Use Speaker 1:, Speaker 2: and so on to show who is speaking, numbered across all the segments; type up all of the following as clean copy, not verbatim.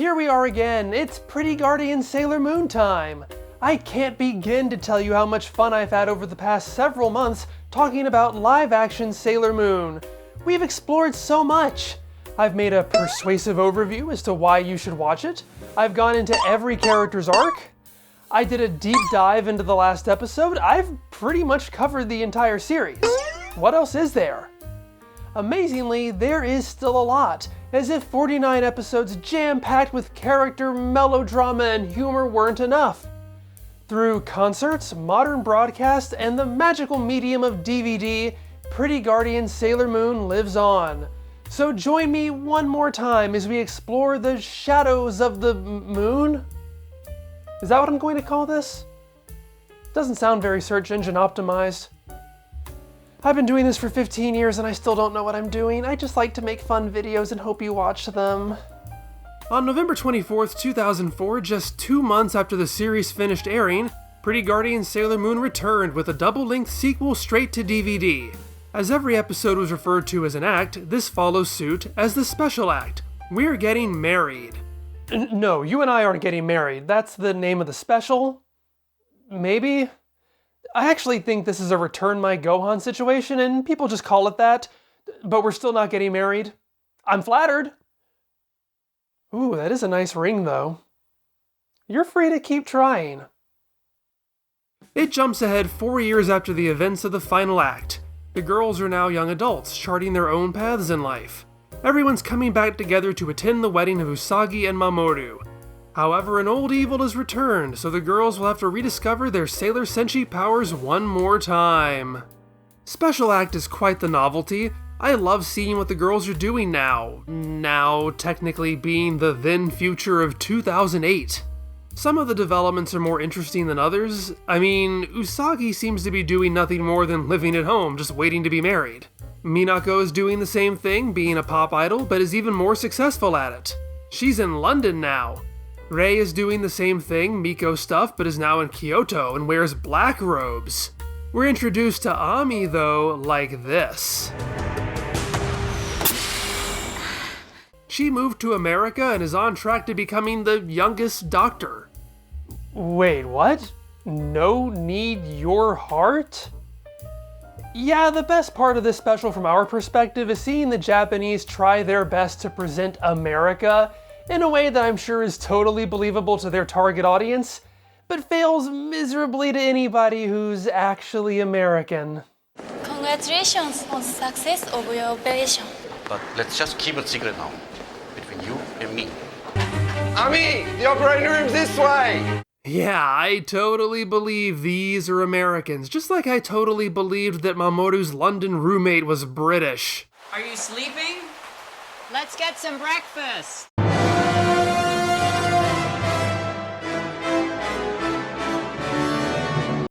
Speaker 1: Here we are again, it's Pretty Guardian Sailor Moon time! I can't begin to tell you how much fun I've had over the past several months talking about live-action Sailor Moon. We've explored so much! I've made a persuasive overview as to why you should watch it. I've gone into every character's arc. I did a deep dive into the last episode. I've pretty much covered the entire series. What else is there? Amazingly, there is still a lot, as if 49 episodes jam-packed with character, melodrama, and humor weren't enough. Through concerts, modern broadcast, and the magical medium of DVD, Pretty Guardian Sailor Moon lives on. So join me one more time as we explore the shadows of the moon? Is that what I'm going to call this? Doesn't sound very search engine optimized. I've been doing this for 15 years and I still don't know what I'm doing. I just like to make fun videos and hope you watch them. On November 24th, 2004, just 2 months after the series finished airing, Pretty Guardian Sailor Moon returned with a double-length sequel straight to DVD. As every episode was referred to as an act, this follows suit as the special act. We're getting married. No, you and I aren't getting married. That's the name of the special? Maybe? I actually think this is a Return My Gohan situation, and people just call it that, but we're still not getting married. I'm flattered. Ooh, that is a nice ring, though. You're free to keep trying. It jumps ahead 4 years after the events of the final act. The girls are now young adults, charting their own paths in life. Everyone's coming back together to attend the wedding of Usagi and Mamoru. However, an old evil has returned, so the girls will have to rediscover their Sailor Senshi powers one more time. Special Act is quite the novelty. I love seeing what the girls are doing now. Now, technically being the then future of 2008. Some of the developments are more interesting than others. I mean, Usagi seems to be doing nothing more than living at home, just waiting to be married. Minako is doing the same thing, being a pop idol, but is even more successful at it. She's in London now. Rei is doing the same thing, Miko stuff, but is now in Kyoto and wears black robes. We're introduced to Ami, though, like this. She moved to America and is on track to becoming the youngest doctor. Wait, what? No need your heart? Yeah, the best part of this special from our perspective is seeing the Japanese try their best to present America in a way that I'm sure is totally believable to their target audience, but fails miserably to anybody who's actually American.
Speaker 2: Congratulations on the success of your operation.
Speaker 3: But let's just keep it secret now, between you and me.
Speaker 4: Ami, the operating room's this way!
Speaker 1: Yeah, I totally believe these are Americans, just like I totally believed that Mamoru's London roommate was British.
Speaker 5: Are you sleeping? Let's get some breakfast!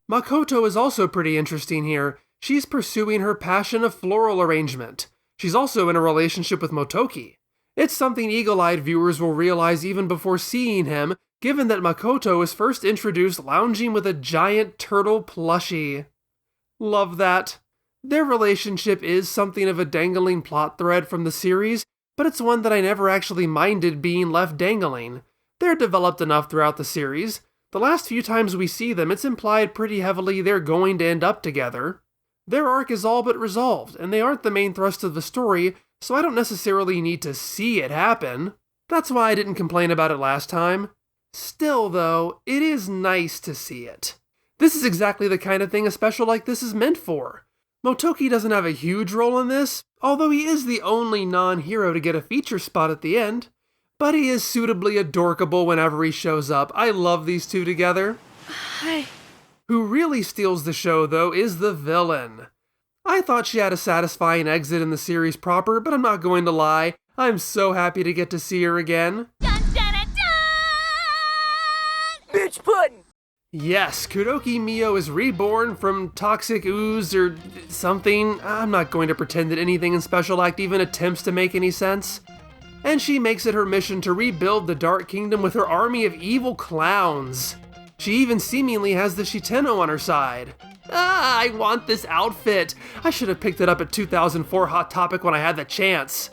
Speaker 1: Makoto is also pretty interesting here. She's pursuing her passion of floral arrangement. She's also in a relationship with Motoki. It's something eagle-eyed viewers will realize even before seeing him, given that Makoto was first introduced lounging with a giant turtle plushie. Love that. Their relationship is something of a dangling plot thread from the series, but it's one that I never actually minded being left dangling. They're developed enough throughout the series. The last few times we see them, it's implied pretty heavily they're going to end up together. Their arc is all but resolved, and they aren't the main thrust of the story, so I don't necessarily need to see it happen. That's why I didn't complain about it last time. Still, though, it is nice to see it. This is exactly the kind of thing a special like this is meant for. Motoki doesn't have a huge role in this, although he is the only non-hero to get a feature spot at the end. But he is suitably adorkable whenever he shows up. I love these two together.
Speaker 2: Hi.
Speaker 1: Who really steals the show, though, is the villain. I thought she had a satisfying exit in the series proper, but I'm not going to lie. I'm so happy to get to see her again.
Speaker 2: Dun, dun, dun, dun!
Speaker 5: Bitch pudding!
Speaker 1: Yes, Kuroki Mio is reborn from toxic ooze or something. I'm not going to pretend that anything in Special Act even attempts to make any sense. And she makes it her mission to rebuild the Dark Kingdom with her army of evil clowns. She even seemingly has the Shiteno on her side. I want this outfit. I should have picked it up at 2004 Hot Topic when I had the chance.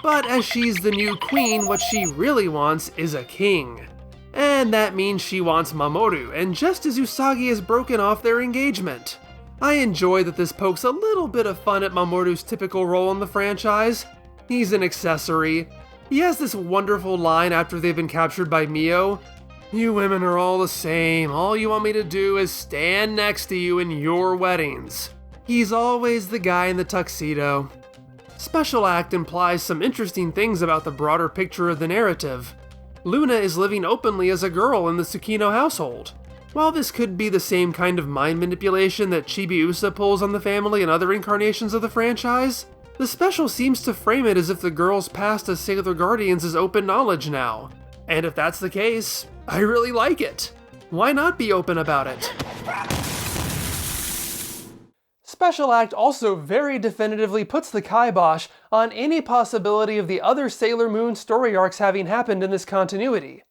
Speaker 1: But as she's the new queen, what she really wants is a king. And that means she wants Mamoru, and just as Usagi has broken off their engagement. I enjoy that this pokes a little bit of fun at Mamoru's typical role in the franchise. He's an accessory. He has this wonderful line after they've been captured by Mio. "You women are all the same. All you want me to do is stand next to you in your weddings." He's always the guy in the tuxedo. Special Act implies some interesting things about the broader picture of the narrative. Luna is living openly as a girl in the Tsukino household. While this could be the same kind of mind manipulation that Chibiusa pulls on the family in other incarnations of the franchise, the special seems to frame it as if the girl's past as Sailor Guardians is open knowledge now. And if that's the case, I really like it. Why not be open about it? Special Act also very definitively puts the kibosh on any possibility of the other Sailor Moon story arcs having happened in this continuity.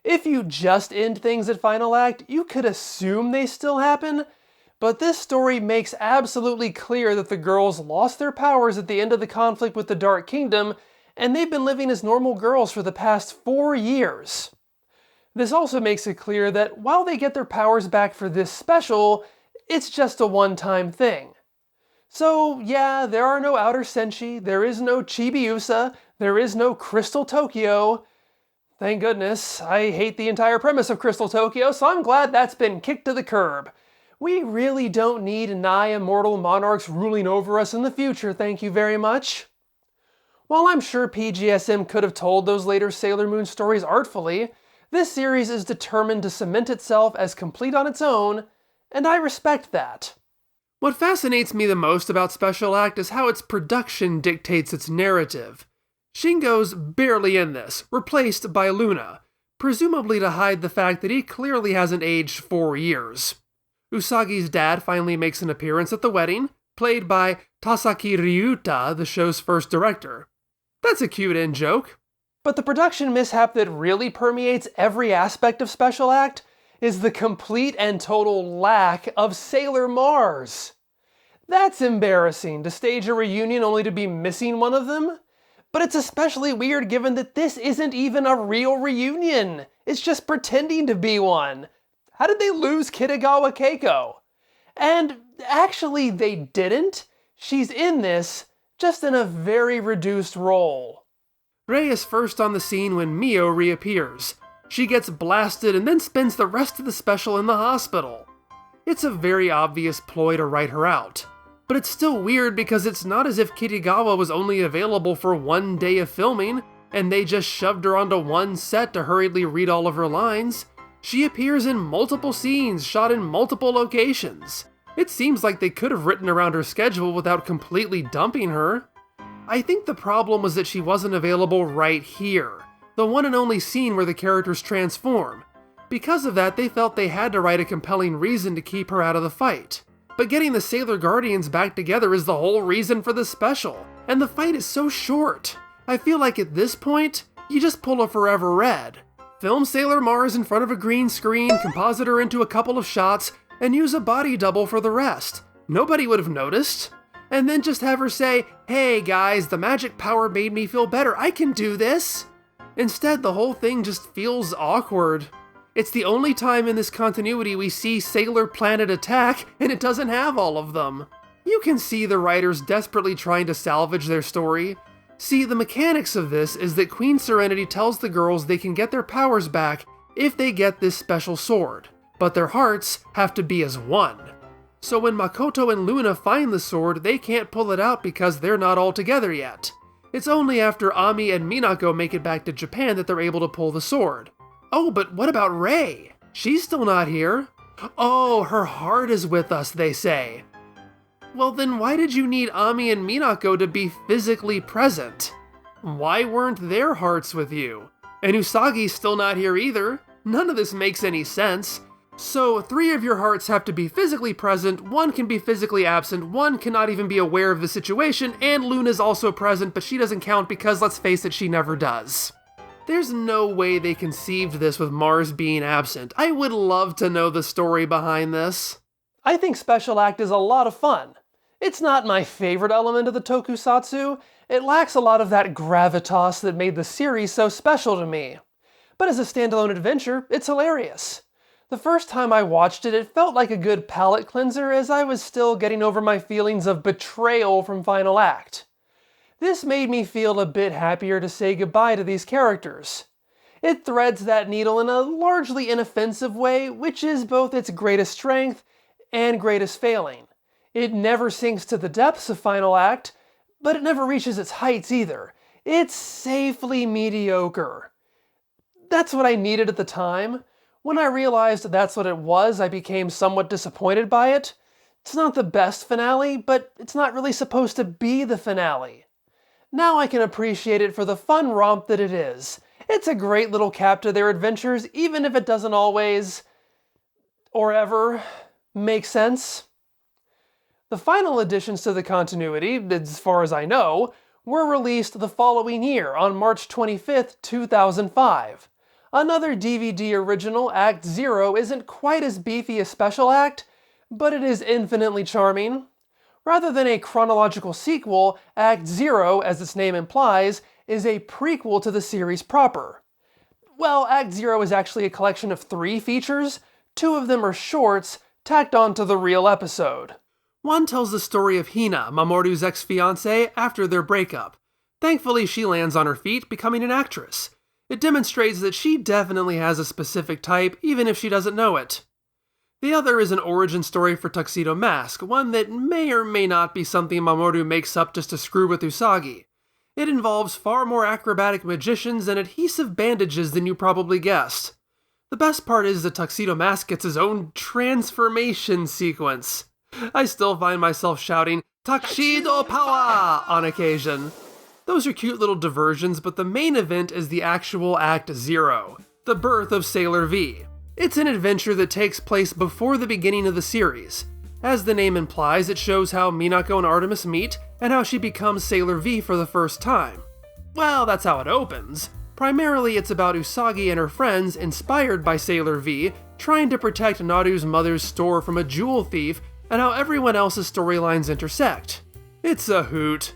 Speaker 1: If you just end things at Final Act, you could assume they still happen, but this story makes absolutely clear that the girls lost their powers at the end of the conflict with the Dark Kingdom, and they've been living as normal girls for the past 4 years. This also makes it clear that while they get their powers back for this special, it's just a one-time thing. So yeah, there are no Outer Senshi, there is no Chibiusa, there is no Crystal Tokyo. Thank goodness, I hate the entire premise of Crystal Tokyo, so I'm glad that's been kicked to the curb. We really don't need nigh immortal monarchs ruling over us in the future, thank you very much. While I'm sure PGSM could have told those later Sailor Moon stories artfully, this series is determined to cement itself as complete on its own, and I respect that. What fascinates me the most about Special Act is how its production dictates its narrative. Shingo's barely in this, replaced by Luna, presumably to hide the fact that he clearly hasn't aged 4 years. Usagi's dad finally makes an appearance at the wedding, played by Tasaki Ryuta, the show's first director. That's a cute in-joke. But the production mishap that really permeates every aspect of Special Act is the complete and total lack of Sailor Mars. That's embarrassing, to stage a reunion only to be missing one of them. But it's especially weird given that this isn't even a real reunion. It's just pretending to be one. How did they lose Kitagawa Keiko? And actually they didn't. She's in this, just in a very reduced role. Rei is first on the scene when Mio reappears. She gets blasted and then spends the rest of the special in the hospital. It's a very obvious ploy to write her out. But it's still weird because it's not as if Kitagawa was only available for 1 day of filming, and they just shoved her onto one set to hurriedly read all of her lines. She appears in multiple scenes, shot in multiple locations. It seems like they could have written around her schedule without completely dumping her. I think the problem was that she wasn't available right here, the one and only scene where the characters transform. Because of that, they felt they had to write a compelling reason to keep her out of the fight. But getting the Sailor Guardians back together is the whole reason for the special, and the fight is so short. I feel like at this point, you just pull a Forever Red. Film Sailor Mars in front of a green screen, composite her into a couple of shots, and use a body double for the rest. Nobody would have noticed. And then just have her say, "Hey guys, the magic power made me feel better, I can do this." Instead, the whole thing just feels awkward. It's the only time in this continuity we see Sailor Planet attack, and it doesn't have all of them. You can see the writers desperately trying to salvage their story. See, the mechanics of this is that Queen Serenity tells the girls they can get their powers back if they get this special sword, but their hearts have to be as one. So when Makoto and Luna find the sword, they can't pull it out because they're not all together yet. It's only after Ami and Minako make it back to Japan that they're able to pull the sword. Oh, but what about Rei? She's still not here. Oh, her heart is with us, they say. Well then why did you need Ami and Minako to be physically present? Why weren't their hearts with you? And Usagi's still not here either. None of this makes any sense. So 3 of your hearts have to be physically present, 1 can be physically absent, 1 cannot even be aware of the situation, and Luna's also present, but she doesn't count because, let's face it, she never does. There's no way they conceived this with Mars being absent. I would love to know the story behind this. I think Special Act is a lot of fun. It's not my favorite element of the tokusatsu. It lacks a lot of that gravitas that made the series so special to me. But as a standalone adventure, it's hilarious. The first time I watched it, it felt like a good palate cleanser as I was still getting over my feelings of betrayal from Final Act. This made me feel a bit happier to say goodbye to these characters. It threads that needle in a largely inoffensive way, which is both its greatest strength and greatest failing. It never sinks to the depths of Final Act, but it never reaches its heights either. It's safely mediocre. That's what I needed at the time. When I realized that's what it was, I became somewhat disappointed by it. It's not the best finale, but it's not really supposed to be the finale. Now I can appreciate it for the fun romp that it is. It's a great little cap to their adventures, even if it doesn't always, or ever, make sense. The final additions to the continuity, as far as I know, were released the following year on March 25th, 2005. Another DVD original, Act Zero, isn't quite as beefy as Special Act, but it is infinitely charming. Rather than a chronological sequel, Act Zero, as its name implies, is a prequel to the series proper. Well, Act Zero is actually a collection of 3 features. 2 of them are shorts, tacked onto the real episode. One tells the story of Hina, Mamoru's ex-fiancée, after their breakup. Thankfully, she lands on her feet, becoming an actress. It demonstrates that she definitely has a specific type, even if she doesn't know it. The other is an origin story for Tuxedo Mask, one that may or may not be something Mamoru makes up just to screw with Usagi. It involves far more acrobatic magicians and adhesive bandages than you probably guessed. The best part is the Tuxedo Mask gets his own transformation sequence. I still find myself shouting, "Tuxedo Power!" on occasion. Those are cute little diversions, but the main event is the actual Act Zero, the birth of Sailor V. It's an adventure that takes place before the beginning of the series. As the name implies, it shows how Minako and Artemis meet, and how she becomes Sailor V for the first time. Well, that's how it opens. Primarily, it's about Usagi and her friends, inspired by Sailor V, trying to protect Naru's mother's store from a jewel thief, and how everyone else's storylines intersect. It's a hoot.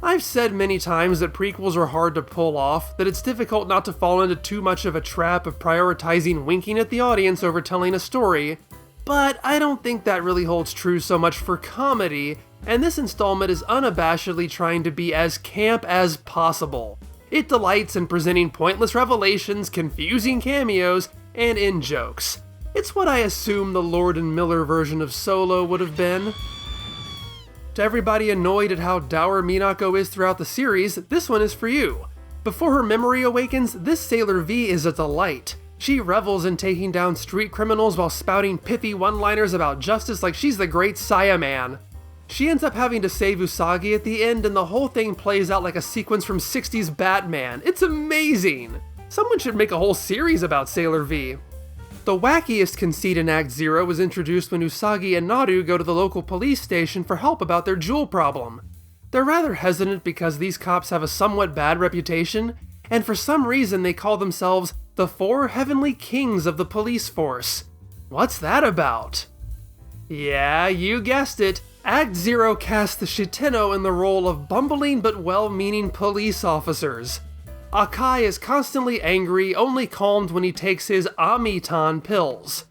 Speaker 1: I've said many times that prequels are hard to pull off, that it's difficult not to fall into too much of a trap of prioritizing winking at the audience over telling a story, but I don't think that really holds true so much for comedy, and this installment is unabashedly trying to be as camp as possible. It delights in presenting pointless revelations, confusing cameos, and in-jokes. It's what I assume the Lord and Miller version of Solo would have been. To everybody annoyed at how dour Minako is throughout the series, this one is for you. Before her memory awakens, this Sailor V is a delight. She revels in taking down street criminals while spouting pithy one-liners about justice like she's the great Saiyaman. She ends up having to save Usagi at the end, and the whole thing plays out like a sequence from 60s Batman. It's amazing! Someone should make a whole series about Sailor V. The wackiest conceit in Act Zero was introduced when Usagi and Naru go to the local police station for help about their jewel problem. They're rather hesitant because these cops have a somewhat bad reputation, and for some reason they call themselves the 4 Heavenly Kings of the police force. What's that about? Yeah, you guessed it. Act Zero casts the Shiteno in the role of bumbling but well-meaning police officers. Akai is constantly angry, only calmed when he takes his Amitan pills.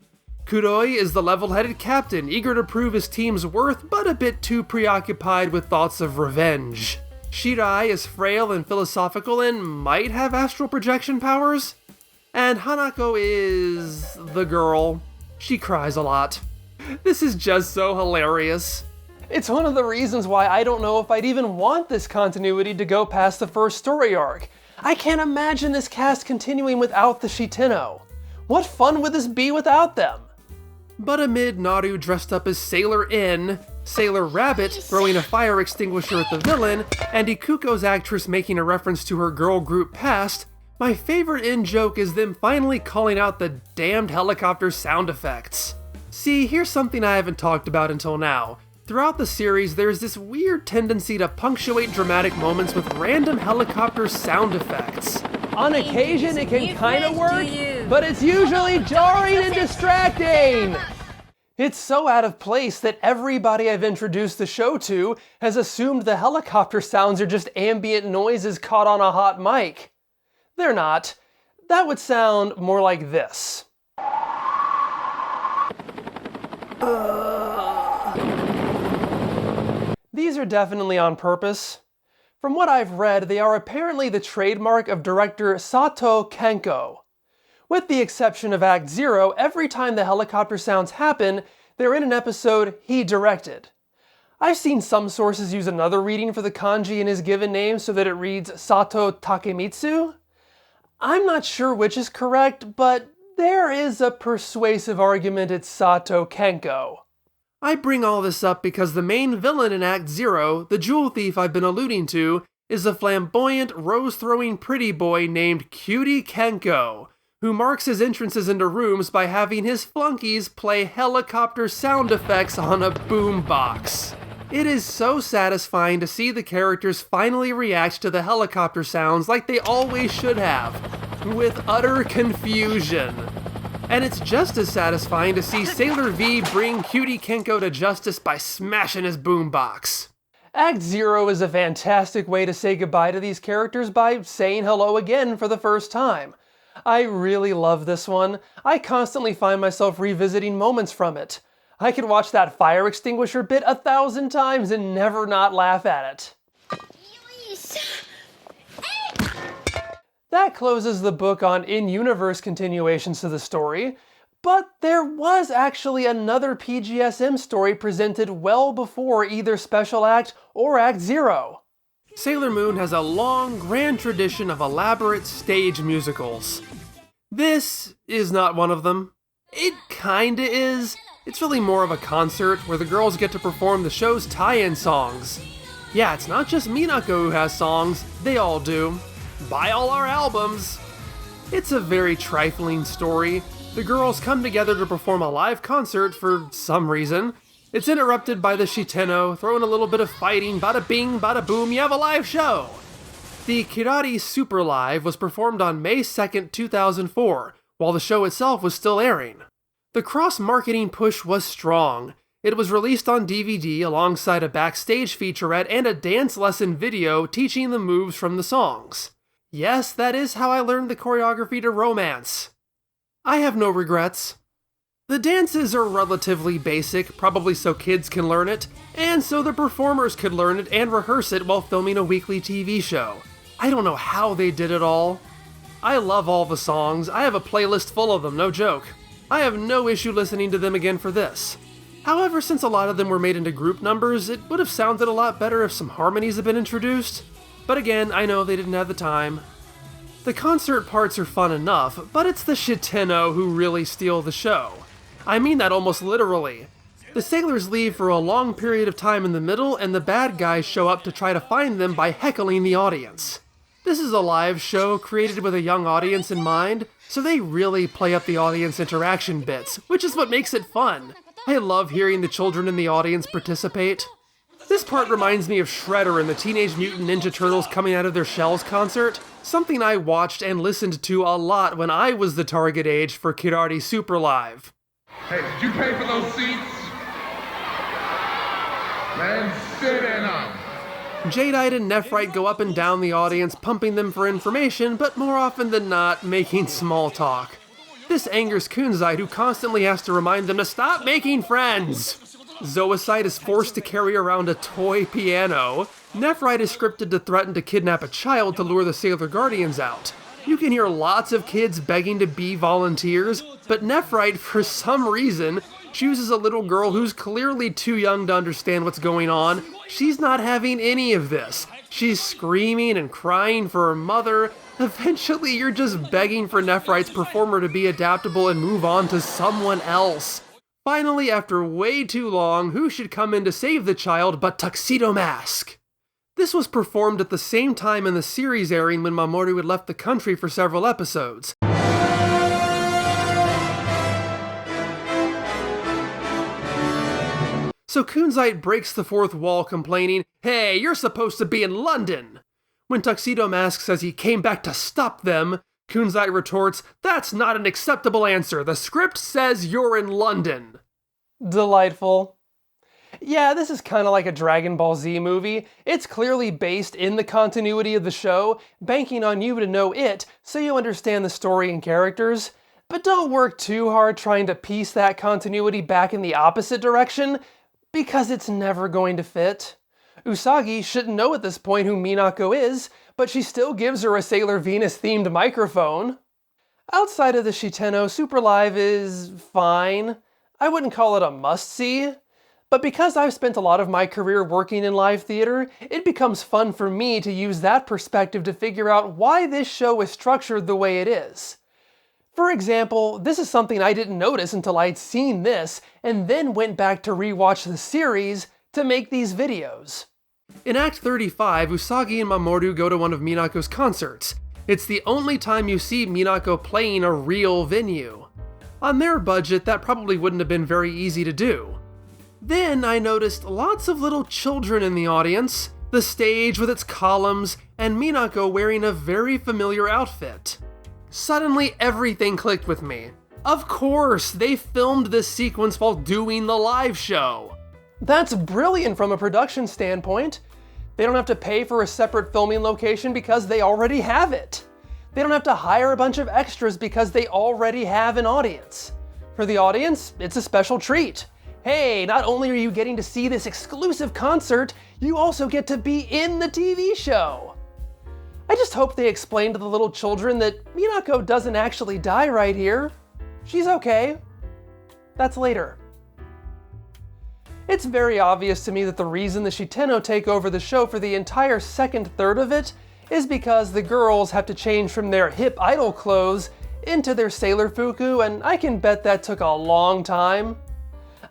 Speaker 1: Kuroi is the level-headed captain, eager to prove his team's worth, but a bit too preoccupied with thoughts of revenge. Shirai is frail and philosophical and might have astral projection powers. And Hanako is the girl. She cries a lot. This is just so hilarious. It's one of the reasons why I don't know if I'd even want this continuity to go past the first story arc. I can't imagine this cast continuing without the Shiteno. What fun would this be without them? But amid Naru dressed up as Sailor N, Sailor Rabbit throwing a fire extinguisher at the villain, and Ikuko's actress making a reference to her girl group past, my favorite in-joke is them finally calling out the damned helicopter sound effects. See, here's something I haven't talked about until now. Throughout the series, there's this weird tendency to punctuate dramatic moments with random helicopter sound effects. On occasion, it can kinda work, but it's usually jarring and distracting! It's so out of place that everybody I've introduced the show to has assumed the helicopter sounds are just ambient noises caught on a hot mic. They're not. That would sound more like this. These are definitely on purpose. From what I've read, they are apparently the trademark of director Sato Kanko. With the exception of Act 0, every time the helicopter sounds happen, they're in an episode he directed. I've seen some sources use another reading for the kanji in his given name so that it reads Sato Takemitsu. I'm not sure which is correct, but there is a persuasive argument it's Sato Kanko. I bring all this up because the main villain in Act 0, the jewel thief I've been alluding to, is a flamboyant, rose-throwing pretty boy named Cutie Kenko, who marks his entrances into rooms by having his flunkies play helicopter sound effects on a boombox. It is so satisfying to see the characters finally react to the helicopter sounds like they always should have, with utter confusion. And it's just as satisfying to see Sailor V bring Cutie Kenko to justice by smashing his boombox. Act 0 is a fantastic way to say goodbye to these characters by saying hello again for the first time. I really love this one. I constantly find myself revisiting moments from it. I could watch that fire extinguisher bit 1,000 times and never not laugh at it. That closes the book on in-universe continuations to the story, but there was actually another PGSM story presented well before either Special Act or Act 0. Sailor Moon has a long, grand tradition of elaborate stage musicals. This is not one of them. It kinda is. It's really more of a concert where the girls get to perform the show's tie-in songs. Yeah, it's not just Minako who has songs, they all do. Buy all our albums! It's a very trifling story. The girls come together to perform a live concert for some reason. It's interrupted by the Shiteno, throwing a little bit of fighting, bada bing, bada boom, you have a live show! The Kirari Super Live was performed on May 2nd, 2004, while the show itself was still airing. The cross-marketing push was strong. It was released on DVD alongside a backstage featurette and a dance lesson video teaching the moves from the songs. Yes, that is how I learned the choreography to Romance. I have no regrets. The dances are relatively basic, probably so kids can learn it, and so the performers could learn it and rehearse it while filming a weekly TV show. I don't know how they did it all. I love all the songs. I have a playlist full of them, no joke. I have no issue listening to them again for this. However, since a lot of them were made into group numbers, it would have sounded a lot better if some harmonies had been introduced. But again, I know they didn't have the time. The concert parts are fun enough, but it's the Shiteno who really steal the show. I mean that almost literally. The sailors leave for a long period of time in the middle, and the bad guys show up to try to find them by heckling the audience. This is a live show created with a young audience in mind, so they really play up the audience interaction bits, which is what makes it fun. I love hearing the children in the audience participate. This part reminds me of Shredder and the Teenage Mutant Ninja Turtles coming out of their shells concert, something I watched and listened to a lot when I was the target age for Kirari Super Live.
Speaker 6: Hey, did you pay for those seats? Man, sit in them.
Speaker 1: Jadeite and Nephrite go up and down the audience, pumping them for information, but more often than not, making small talk. This angers Kunzite, who constantly has to remind them to stop making friends. Zoisite is forced to carry around a toy piano. Nephrite is scripted to threaten to kidnap a child to lure the Sailor Guardians out. You can hear lots of kids begging to be volunteers, but Nephrite, for some reason, chooses a little girl who's clearly too young to understand what's going on. She's not having any of this. She's screaming and crying for her mother. Eventually, you're just begging for Nephrite's performer to be adaptable and move on to someone else. Finally, after way too long, who should come in to save the child but Tuxedo Mask? This was performed at the same time in the series airing when Mamoru had left the country for several episodes. So Kunzite breaks the fourth wall complaining, "Hey, you're supposed to be in London!" When Tuxedo Mask says he came back to stop them, Kunzite retorts, "That's not an acceptable answer. The script says you're in London." Delightful. Yeah, this is kind of like a Dragon Ball Z movie. It's clearly based in the continuity of the show, banking on you to know it so you understand the story and characters. But don't work too hard trying to piece that continuity back in the opposite direction, because it's never going to fit. Usagi shouldn't know at this point who Minako is, but she still gives her a Sailor Venus themed microphone. Outside of the Shiteno, Super Live is fine. I wouldn't call it a must-see. But because I've spent a lot of my career working in live theater, it becomes fun for me to use that perspective to figure out why this show is structured the way it is. For example, this is something I didn't notice until I'd seen this, and then went back to rewatch the series to make these videos. In Act 35, Usagi and Mamoru go to one of Minako's concerts. It's the only time you see Minako playing a real venue. On their budget, that probably wouldn't have been very easy to do. Then I noticed lots of little children in the audience, the stage with its columns, and Minako wearing a very familiar outfit. Suddenly everything clicked with me. Of course, they filmed this sequence while doing the live show. That's brilliant from a production standpoint. They don't have to pay for a separate filming location because they already have it. They don't have to hire a bunch of extras because they already have an audience. For the audience, it's a special treat. Hey, not only are you getting to see this exclusive concert, you also get to be in the TV show. I just hope they explain to the little children that Minako doesn't actually die right here. She's okay. That's later. It's very obvious to me that the reason the Shiteno take over the show for the entire second third of it is because the girls have to change from their hip idol clothes into their sailor fuku, and I can bet that took a long time.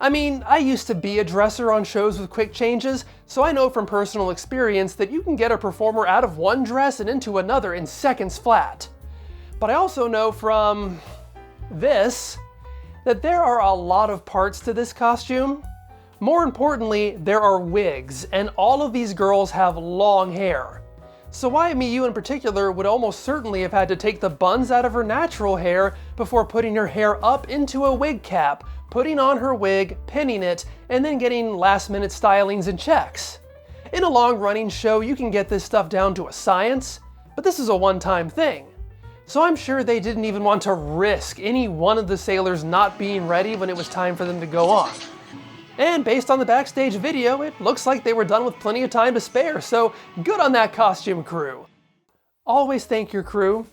Speaker 1: I mean, I used to be a dresser on shows with quick changes, so I know from personal experience that you can get a performer out of one dress and into another in seconds flat. But I also know from this that there are a lot of parts to this costume. More importantly, there are wigs, and all of these girls have long hair. So why Miyu in particular would almost certainly have had to take the buns out of her natural hair before putting her hair up into a wig cap, putting on her wig, pinning it, and then getting last-minute stylings and checks. In a long-running show, you can get this stuff down to a science, but this is a one-time thing. So I'm sure they didn't even want to risk any one of the sailors not being ready when it was time for them to go on. And based on the backstage video, it looks like they were done with plenty of time to spare, so good on that costume crew. Always thank your crew.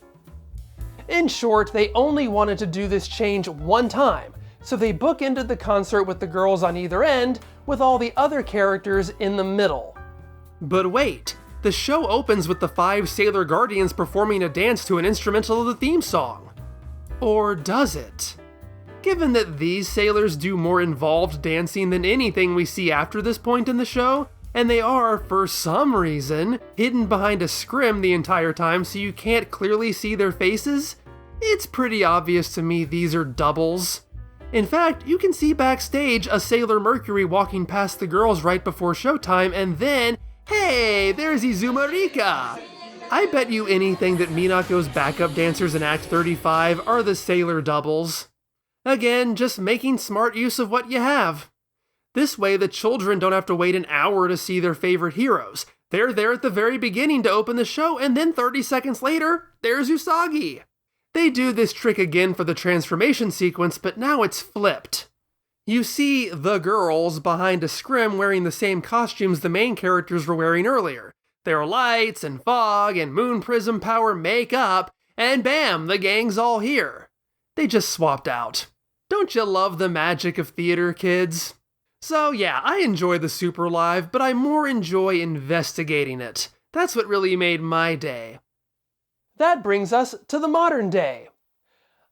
Speaker 1: In short, they only wanted to do this change one time, so they bookended the concert with the girls on either end, with all the other characters in the middle. But wait, the show opens with the 5 Sailor Guardians performing a dance to an instrumental of the theme song. Or does it? Given that these sailors do more involved dancing than anything we see after this point in the show, and they are, for some reason, hidden behind a scrim the entire time so you can't clearly see their faces, it's pretty obvious to me these are doubles. In fact, you can see backstage a Sailor Mercury walking past the girls right before showtime, and then, hey, there's Izuma Rika! I bet you anything that Minako's backup dancers in Act 35 are the Sailor doubles. Again, just making smart use of what you have. This way, the children don't have to wait an hour to see their favorite heroes. They're there at the very beginning to open the show, and then 30 seconds later, there's Usagi. They do this trick again for the transformation sequence, but now it's flipped. You see the girls behind a scrim wearing the same costumes the main characters were wearing earlier. There are lights and fog and moon prism power makeup, and bam, the gang's all here. They just swapped out. Don't you love the magic of theater, kids? So yeah, I enjoy the Super Live, but I more enjoy investigating it. That's what really made my day. That brings us to the modern day.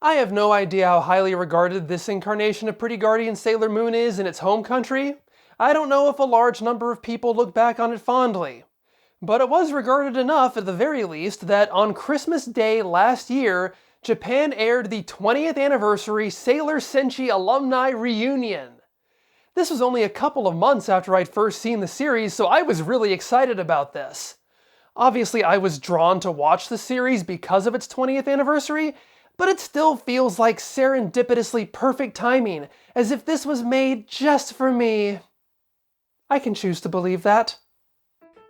Speaker 1: I have no idea how highly regarded this incarnation of Pretty Guardian Sailor Moon is in its home country. I don't know if a large number of people look back on it fondly. But it was regarded enough, at the very least, that on Christmas Day last year, Japan aired the 20th anniversary Sailor Senshi alumni reunion. This was only a couple of months after I'd first seen the series, so I was really excited about this. Obviously, I was drawn to watch the series because of its 20th anniversary, but it still feels like serendipitously perfect timing, as if this was made just for me. I can choose to believe that.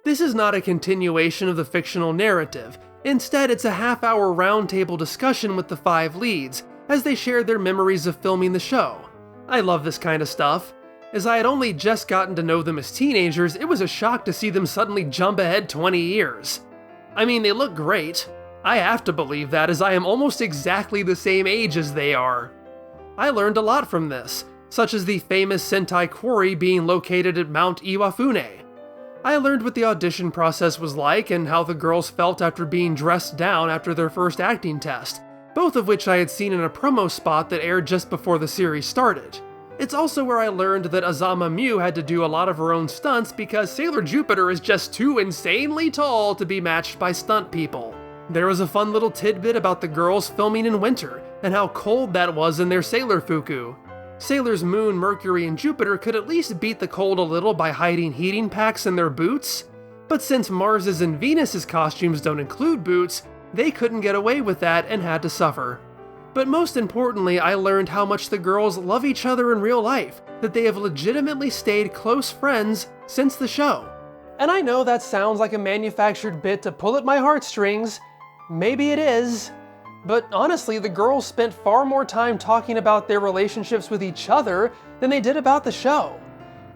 Speaker 1: This is not a continuation of the fictional narrative. Instead, it's a half-hour roundtable discussion with the 5 leads, as they share their memories of filming the show. I love this kind of stuff. As I had only just gotten to know them as teenagers, it was a shock to see them suddenly jump ahead 20 years. I mean, they look great. I have to believe that, as I am almost exactly the same age as they are. I learned a lot from this, such as the famous Sentai quarry being located at Mount Iwafune. I learned what the audition process was like and how the girls felt after being dressed down after their first acting test, both of which I had seen in a promo spot that aired just before the series started. It's also where I learned that Azama Mew had to do a lot of her own stunts because Sailor Jupiter is just too insanely tall to be matched by stunt people. There was a fun little tidbit about the girls filming in winter, and how cold that was in their Sailor Fuku. Sailors Moon, Mercury, and Jupiter could at least beat the cold a little by hiding heating packs in their boots, but since Mars's and Venus's costumes don't include boots, they couldn't get away with that and had to suffer. But most importantly, I learned how much the girls love each other in real life, that they have legitimately stayed close friends since the show. And I know that sounds like a manufactured bit to pull at my heartstrings. Maybe it is. But honestly, the girls spent far more time talking about their relationships with each other than they did about the show.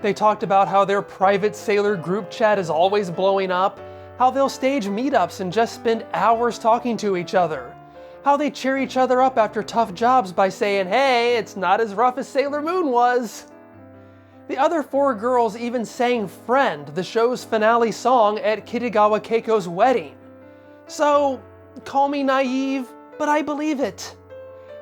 Speaker 1: They talked about how their private Sailor group chat is always blowing up, how they'll stage meetups and just spend hours talking to each other, how they cheer each other up after tough jobs by saying, "Hey, it's not as rough as Sailor Moon was." The other 4 girls even sang Friend, the show's finale song, at Kitagawa Keiko's wedding. So, call me naive, but I believe it.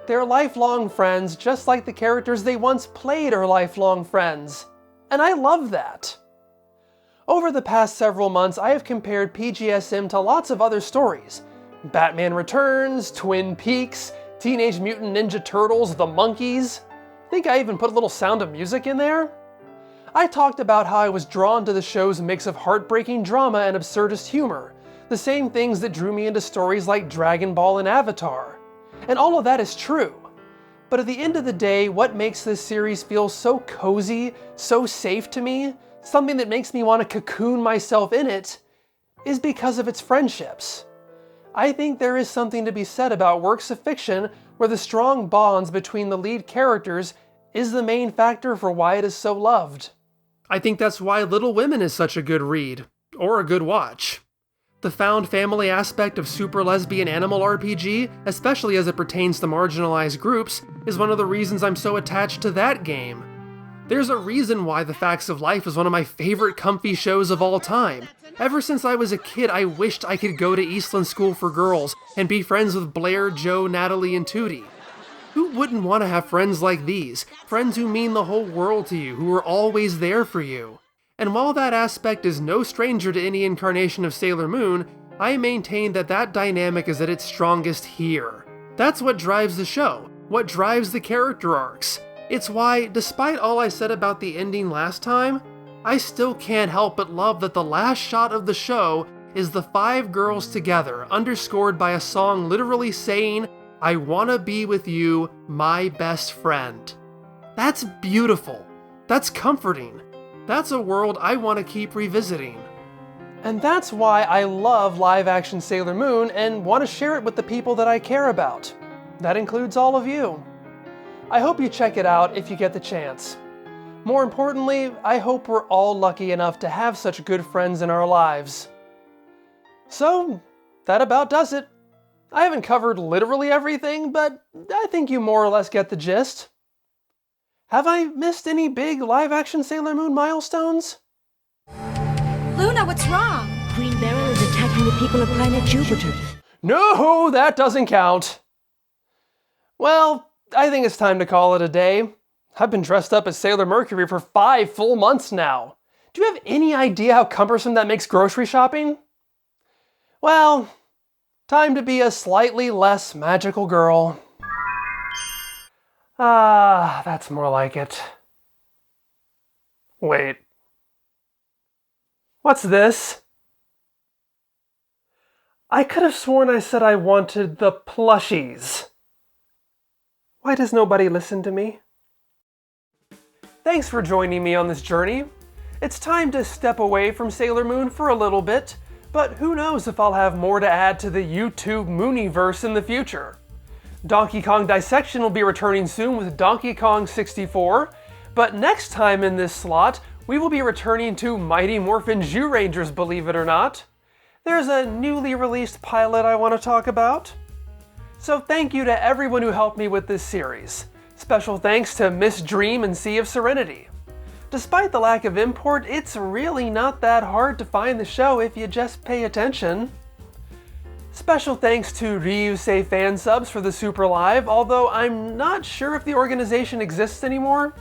Speaker 1: They're lifelong friends, just like the characters they once played are lifelong friends. And I love that. Over the past several months, I have compared PGSM to lots of other stories. Batman Returns, Twin Peaks, Teenage Mutant Ninja Turtles, The Monkees. I think I even put a little Sound of Music in there. I talked about how I was drawn to the show's mix of heartbreaking drama and absurdist humor, the same things that drew me into stories like Dragon Ball and Avatar. And all of that is true. But at the end of the day, what makes this series feel so cozy, so safe to me, something that makes me want to cocoon myself in it, is because of its friendships. I think there is something to be said about works of fiction where the strong bonds between the lead characters is the main factor for why it is so loved. I think that's why Little Women is such a good read, or a good watch. The found family aspect of super lesbian animal RPG, especially as it pertains to marginalized groups, is one of the reasons I'm so attached to that game. There's a reason why The Facts of Life is one of my favorite comfy shows of all time. Ever since I was a kid, I wished I could go to Eastland School for Girls and be friends with Blair, Joe, Natalie, and Tootie. Who wouldn't want to have friends like these? Friends who mean the whole world to you, who are always there for you. And while that aspect is no stranger to any incarnation of Sailor Moon, I maintain that that dynamic is at its strongest here. That's what drives the show, what drives the character arcs. It's why, despite all I said about the ending last time, I still can't help but love that the last shot of the show is the 5 girls together, underscored by a song literally saying, "I wanna be with you, my best friend." That's beautiful. That's comforting. That's a world I want to keep revisiting. And that's why I love live-action Sailor Moon and want to share it with the people that I care about. That includes all of you. I hope you check it out if you get the chance. More importantly, I hope we're all lucky enough to have such good friends in our lives. So, that about does it. I haven't covered literally everything, but I think you more or less get the gist. Have I missed any big live-action Sailor Moon milestones?
Speaker 7: Luna, what's wrong?
Speaker 8: Green Beryl is attacking the people of planet Jupiter.
Speaker 1: No, that doesn't count. Well, I think it's time to call it a day. I've been dressed up as Sailor Mercury for 5 full months now. Do you have any idea how cumbersome that makes grocery shopping? Well, time to be a slightly less magical girl. Ah, that's more like it. Wait. What's this? I could have sworn I said I wanted the plushies. Why does nobody listen to me? Thanks for joining me on this journey. It's time to step away from Sailor Moon for a little bit, but who knows if I'll have more to add to the YouTube MOONIVERSE in the future. Donkey Kong Dissection will be returning soon with Donkey Kong 64, but next time in this slot, we will be returning to Mighty Morphin Zyurangers, believe it or not. There's a newly released pilot I want to talk about. So thank you to everyone who helped me with this series. Special thanks to Miss Dream and Sea of Serenity. Despite the lack of import, it's really not that hard to find the show if you just pay attention. Special thanks to Ryusei fan subs for the Super Live, although I'm not sure if the organization exists anymore.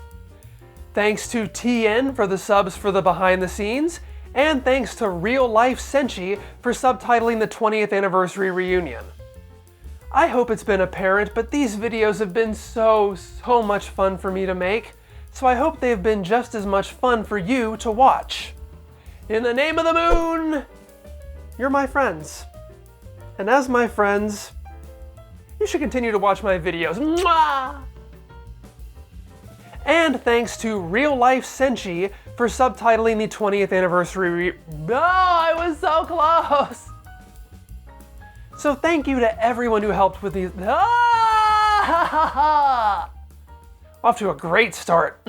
Speaker 1: Thanks to TN for the subs for the behind the scenes, and thanks to Real Life Senshi for subtitling the 20th anniversary reunion. I hope it's been apparent, but these videos have been so much fun for me to make, so I hope they've been just as much fun for you to watch. In the name of the moon, you're my friends. And as my friends, you should continue to watch my videos. Mwah! And thanks to Real Life Senshi for subtitling the 20th anniversary I was so close! So thank you to everyone who helped with these. Off to a great start.